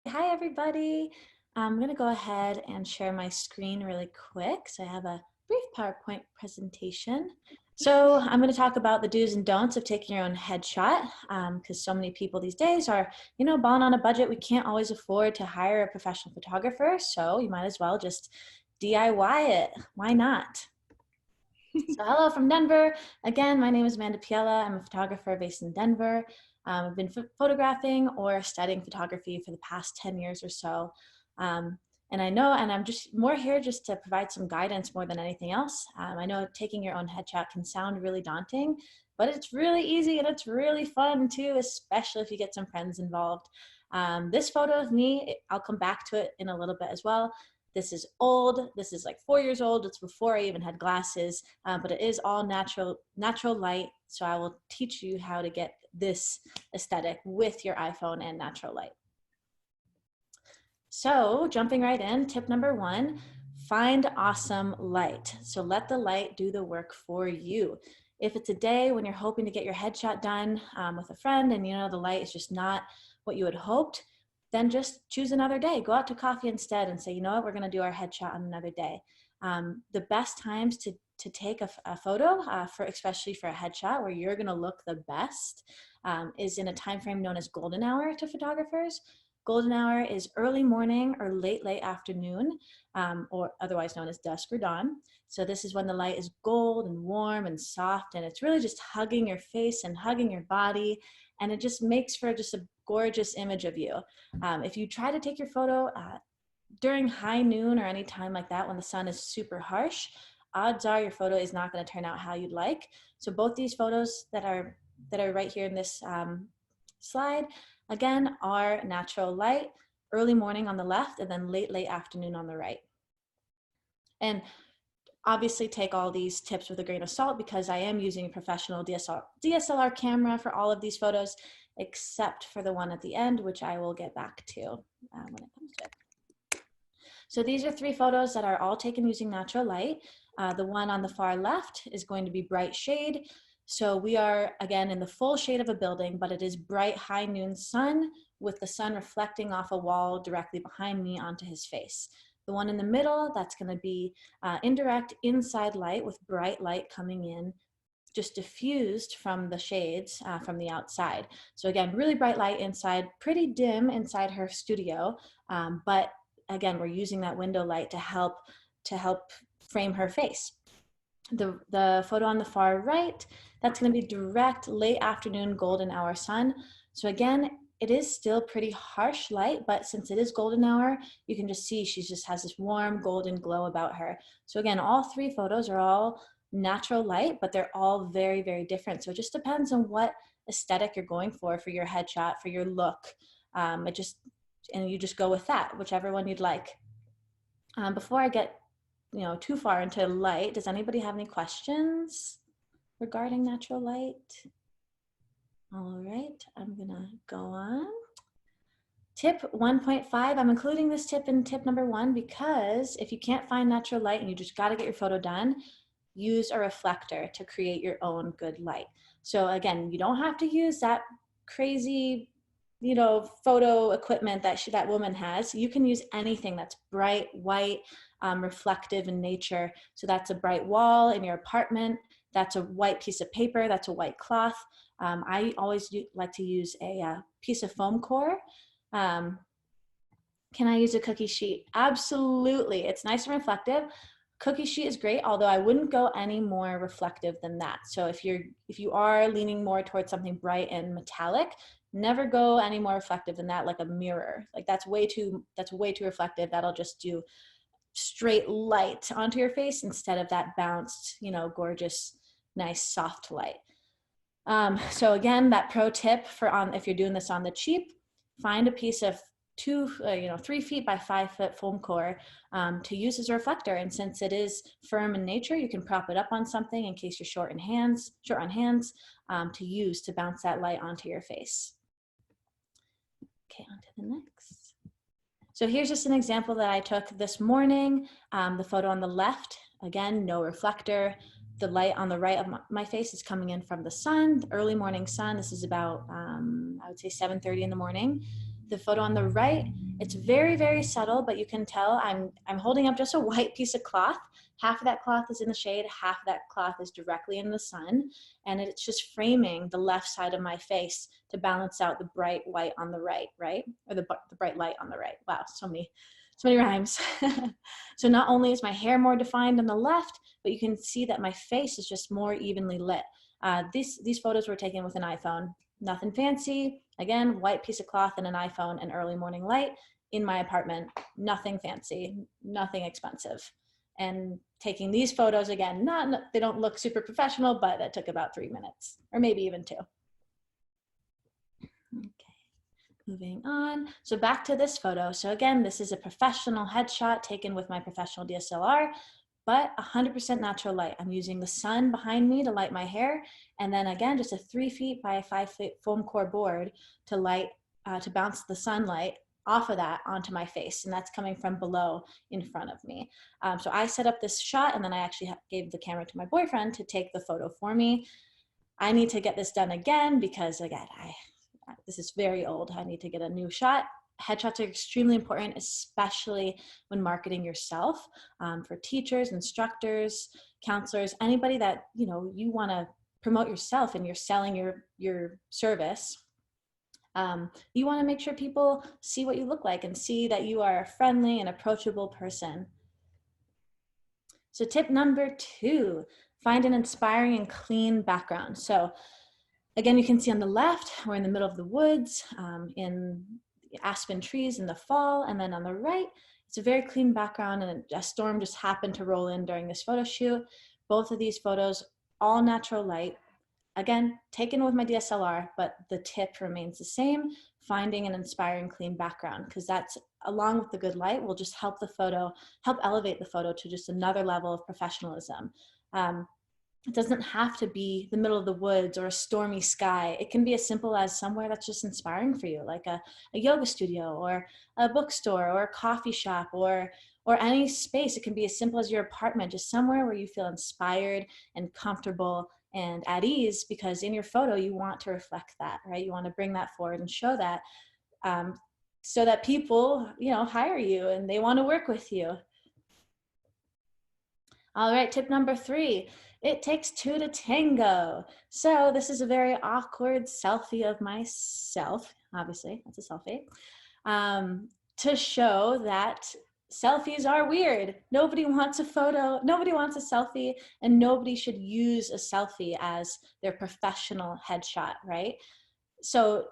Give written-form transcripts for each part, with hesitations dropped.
Hi, everybody. I'm going to go ahead and share my screen really quick. So I have a brief PowerPoint presentation. So I'm going to talk about the do's and don'ts of taking your own headshot because so many people these days are, balling on a budget. We can't always afford to hire a professional photographer. So you might as well just DIY it. Why not? So hello from Denver. Again, my name is Amanda Piela. I'm a photographer based in Denver. I've been photographing or studying photography for the past 10 years or so. And I'm just more here just to provide some guidance more than anything else. I know taking your own headshot can sound really daunting, but it's really easy and it's really fun too, especially if you get some friends involved. This photo of me, I'll come back to it in a little bit as well. This is old. This is like 4 years old. It's before I even had glasses, but it is all natural light. So I will teach you how to get this aesthetic with your iPhone and natural light. So jumping right in, tip number 1, find awesome light. So let the light do the work for you. If it's a day when you're hoping to get your headshot done with a friend and the light is just not what you had hoped, then just choose another day. Go out to coffee instead and say, you know what, we're going to do our headshot on another day. The best times to take a photo, especially for a headshot where you're going to look the best, is in a time frame known as golden hour to photographers. Golden hour is early morning or late afternoon, or otherwise known as dusk or dawn. So this is when the light is gold and warm and soft, and it's really just hugging your face and hugging your body, and it just makes for just a gorgeous image of you. If you try to take your photo during high noon or any time like that when the sun is super harsh, odds are your photo is not going to turn out how you'd like. So both these photos that are right here in this slide, again, are natural light, early morning on the left, and then late afternoon on the right. And obviously take all these tips with a grain of salt because I am using a professional DSLR camera for all of these photos, except for the one at the end, which I will get back to when it comes to it. So these are 3 photos that are all taken using natural light. The one on the far left is going to be bright shade. So we are, again, in the full shade of a building, but it is bright high noon sun with the sun reflecting off a wall directly behind me onto his face. The one in the middle, that's going to be indirect inside light with bright light coming in, just diffused from the shades from the outside. So again, really bright light inside, pretty dim inside her studio, but again, we're using that window light to help frame her face. The photo on the far right, that's going to be direct late afternoon golden hour sun. So again, it is still pretty harsh light, but since it is golden hour, you can just see she just has this warm golden glow about her. So again, all 3 photos are all natural light, but they're all very, very different. So it just depends on what aesthetic you're going for your headshot, for your look. And you just go with that, whichever one you'd like. Before I get too far into light, does anybody have any questions regarding natural light? All right, I'm gonna go on. Tip 1.5, I'm including this tip in tip number 1 because if you can't find natural light and you just gotta get your photo done, use a reflector to create your own good light. So again, you don't have to use that crazy, photo equipment that woman has. You can use anything that's bright, white, reflective in nature. So that's a bright wall in your apartment. That's a white piece of paper. That's a white cloth. I always like to use a piece of foam core. Can I use a cookie sheet? Absolutely. It's nice and reflective. Cookie sheet is great, although I wouldn't go any more reflective than that. So if you are leaning more towards something bright and metallic, never go any more reflective than that, like a mirror. Like that's way too reflective. That'll just do straight light onto your face instead of that bounced, gorgeous, nice, soft light. So again, that pro tip if you're doing this on the cheap, find a piece of 3 feet by 5 foot foam core to use as a reflector. And since it is firm in nature, you can prop it up on something in case you're short on hands, to use to bounce that light onto your face. Okay, on to the next. So here's just an example that I took this morning. The photo on the left, again, no reflector. The light on the right of my face is coming in from the sun, the early morning sun. This is about, I would say 7:30 in the morning. The photo on the right, it's very, very subtle, but you can tell I'm holding up just a white piece of cloth. Half of that cloth is in the shade, half of that cloth is directly in the sun, and it's just framing the left side of my face to balance out the bright white on the right, right? Or the bright light on the right. Wow, so many rhymes. So not only is my hair more defined on the left, but you can see that my face is just more evenly lit. These photos were taken with an iPhone. Nothing fancy. Again, white piece of cloth and an iPhone and early morning light in my apartment. Nothing fancy, nothing expensive. And taking these photos, again, they don't look super professional, but that took about 3 minutes, or maybe even 2. Okay, moving on. So back to this photo. So again, this is a professional headshot taken with my professional DSLR, but 100% natural light. I'm using the sun behind me to light my hair. And then again, just a 3 feet by 5 feet foam core board to light, to bounce the sunlight off of that onto my face. And that's coming from below in front of me. So I set up this shot, and then I actually gave the camera to my boyfriend to take the photo for me. I need to get this done again because again, this is very old. I need to get a new shot. Headshots are extremely important, especially when marketing yourself, for teachers, instructors, counselors, anybody that you want to promote yourself and you're selling your service. You want to make sure people see what you look like and see that you are a friendly and approachable person. So tip number 2, find an inspiring and clean background. So again, you can see on the left, we're in the middle of the woods, in aspen trees in the fall, and then on the right, it's a very clean background, and a storm just happened to roll in during this photo shoot. Both of these photos, all natural light. Again, taken with my DSLR, but the tip remains the same, finding an inspiring clean background, because that's, along with the good light, will just help elevate the photo to just another level of professionalism. It doesn't have to be the middle of the woods or a stormy sky. It can be as simple as somewhere that's just inspiring for you, like a yoga studio or a bookstore or a coffee shop or any space. It can be as simple as your apartment, just somewhere where you feel inspired and comfortable and at ease, because in your photo, you want to reflect that, right? You want to bring that forward and show that, so that people, hire you and they want to work with you. All right, tip number 3, it takes 2 to tango. So this is a very awkward selfie of myself, obviously, that's a selfie, to show that selfies are weird. Nobody wants a photo, nobody wants a selfie, and nobody should use a selfie as their professional headshot, right? So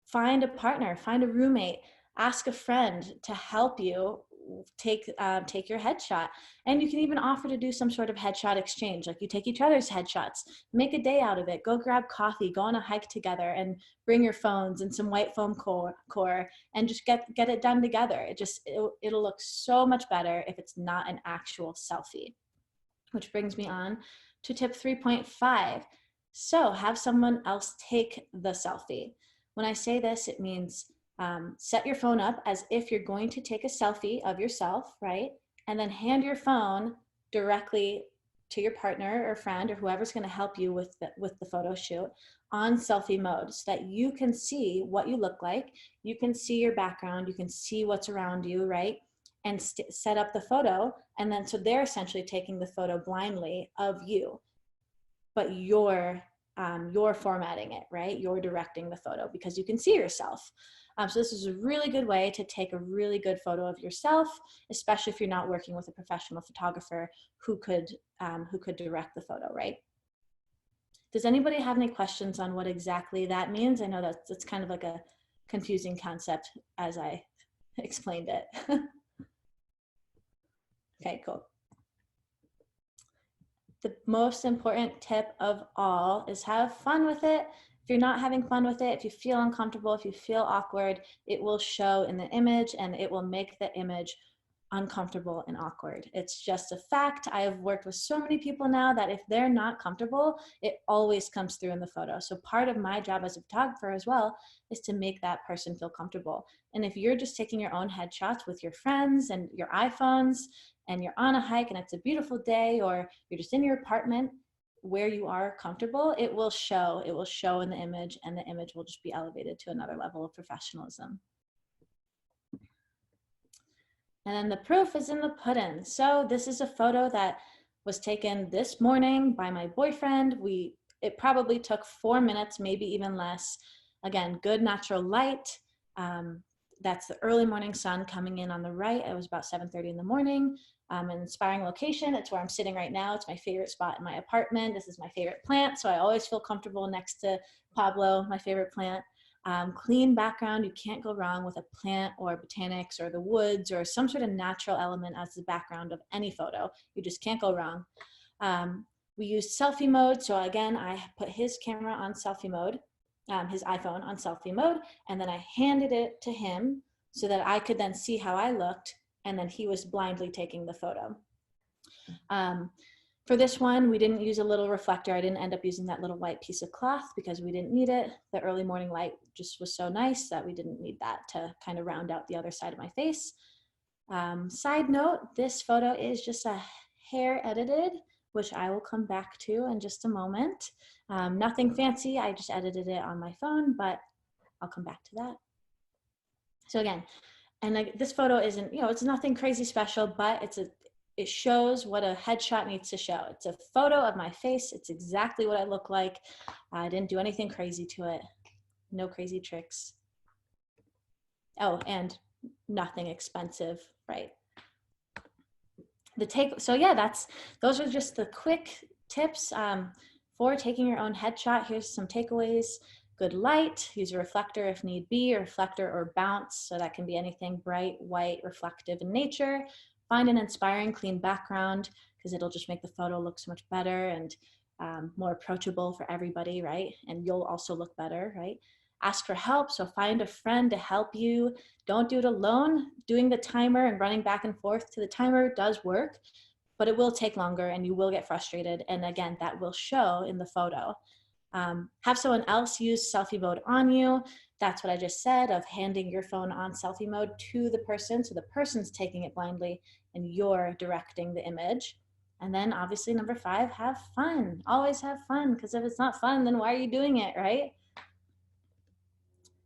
find a partner, find a roommate, ask a friend to help you take your headshot. And you can even offer to do some sort of headshot exchange, like you take each other's headshots, make a day out of it, go grab coffee, go on a hike together, and bring your phones and some white foam core and just get it done together. It'll look so much better if it's not an actual selfie. Which brings me on to tip 3.5. So have someone else take the selfie. When I say this, it means set your phone up as if you're going to take a selfie of yourself, right? And then hand your phone directly to your partner or friend or whoever's going to help you with the photo shoot on selfie mode, so that you can see what you look like, you can see your background, you can see what's around you, right? And set up the photo. And then so they're essentially taking the photo blindly of you, but you're formatting it, right? You're directing the photo because you can see yourself. So this is a really good way to take a really good photo of yourself, especially if you're not working with a professional photographer who could direct the photo, right? Does anybody have any questions on what exactly that means? I know that's kind of like a confusing concept as I explained it. Okay, cool. The most important tip of all is have fun with it. If you're not having fun with it, if you feel uncomfortable, if you feel awkward, it will show in the image and it will make the image uncomfortable and awkward. It's just a fact. I have worked with so many people now that if they're not comfortable, it always comes through in the photo. So part of my job as a photographer as well is to make that person feel comfortable. And if you're just taking your own headshots with your friends and your iPhones and you're on a hike and it's a beautiful day, or you're just in your apartment, where you are comfortable, it will show in the image, and the image will just be elevated to another level of professionalism. And then the proof is in the puddin. So this is a photo that was taken this morning by my boyfriend. It probably took 4 minutes, maybe even less. Again, good natural light. That's the early morning sun coming in on the right. It was about 7:30 in the morning. An inspiring location. It's where I'm sitting right now. It's my favorite spot in my apartment. This is my favorite plant, so I always feel comfortable next to Pablo, my favorite plant. Clean background, you can't go wrong with a plant or botanics or the woods or some sort of natural element as the background of any photo. You just can't go wrong. We used selfie mode, so again, I put his camera on selfie mode, his iPhone on selfie mode, and then I handed it to him so that I could then see how I looked, and then he was blindly taking the photo. For this one, we didn't use a little reflector. I didn't end up using that little white piece of cloth because we didn't need it. The early morning light just was so nice that we didn't need that to kind of round out the other side of my face. Side note, this photo is just a hair edited, which I will come back to in just a moment. Nothing fancy, I just edited it on my phone, but I'll come back to that. So again, and this photo isn't, it's nothing crazy special, but it shows what a headshot needs to show. It's a photo of my face. It's exactly what I look like. I didn't do anything crazy to it. No crazy tricks. Oh, and nothing expensive, right? So yeah, those are just the quick tips for taking your own headshot. Here's some takeaways. Good light, use a reflector if need be, or reflector or bounce. So that can be anything bright, white, reflective in nature. Find an inspiring, clean background because it'll just make the photo look so much better and more approachable for everybody, right? And you'll also look better, right? Ask for help, so find a friend to help you. Don't do it alone. Doing the timer and running back and forth to the timer does work, but it will take longer and you will get frustrated. And again, that will show in the photo. Have someone else use selfie mode on you. That's what I just said, of handing your phone on selfie mode to the person. So the person's taking it blindly and you're directing the image. And then obviously number 5, have fun. Always have fun, because if it's not fun, then why are you doing it, right?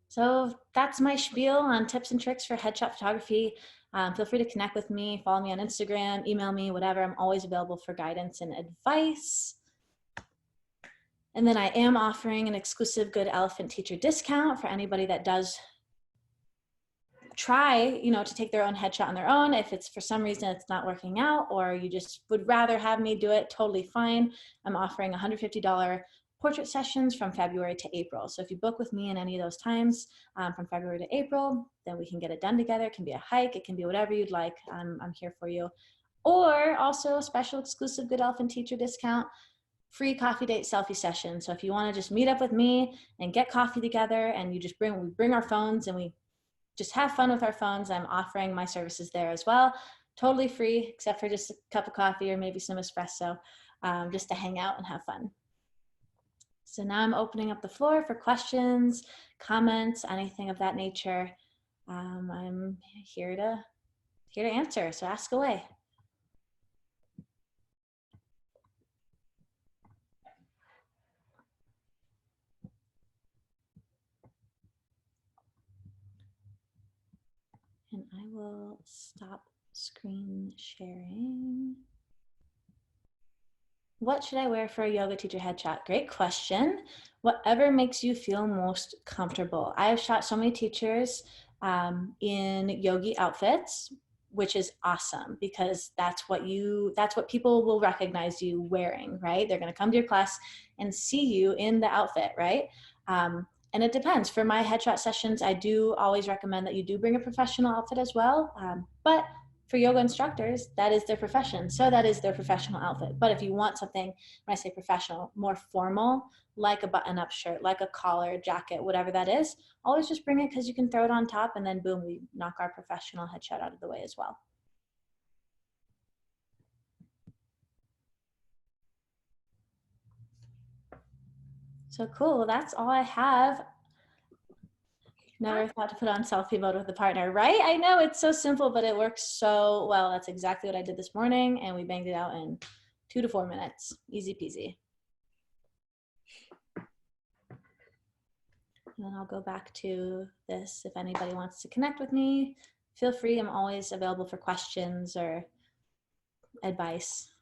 So that's my spiel on tips and tricks for headshot photography. Feel free to connect with me, follow me on Instagram, email me, whatever. I'm always available for guidance and advice. And then I am offering an exclusive Good Elephant Teacher discount for anybody that does try, to take their own headshot on their own. If it's for some reason it's not working out, or you just would rather have me do it, totally fine. I'm offering $150 portrait sessions from February to April. So if you book with me in any of those times from February to April, then we can get it done together. It can be a hike, it can be whatever you'd like. I'm here for you. Or also a special exclusive Good Elephant Teacher discount, free coffee date selfie session. So if you want to just meet up with me and get coffee together, and we bring our phones and we just have fun with our phones, I'm offering my services there as well. Totally free, except for just a cup of coffee or maybe some espresso, just to hang out and have fun. So now I'm opening up the floor for questions, comments, anything of that nature. I'm here to answer, so ask away. And I will stop screen sharing. What should I wear for a yoga teacher headshot? Great question. Whatever makes you feel most comfortable. I have shot so many teachers in yogi outfits, which is awesome, because that's what people will recognize you wearing, right? They're going to come to your class and see you in the outfit, right? And it depends. For my headshot sessions, I do always recommend that you do bring a professional outfit as well. But for yoga instructors, that is their profession. So that is their professional outfit. But if you want something, when I say professional, more formal, like a button-up shirt, like a collar, jacket, whatever that is, always just bring it, because you can throw it on top and then boom, we knock our professional headshot out of the way as well. So cool, well, that's all I have. Never thought to put on selfie mode with a partner, right? I know, it's so simple, but it works so well. That's exactly what I did this morning, and we banged it out in 2 to 4 minutes. Easy peasy. And then I'll go back to this. If anybody wants to connect with me, feel free. I'm always available for questions or advice.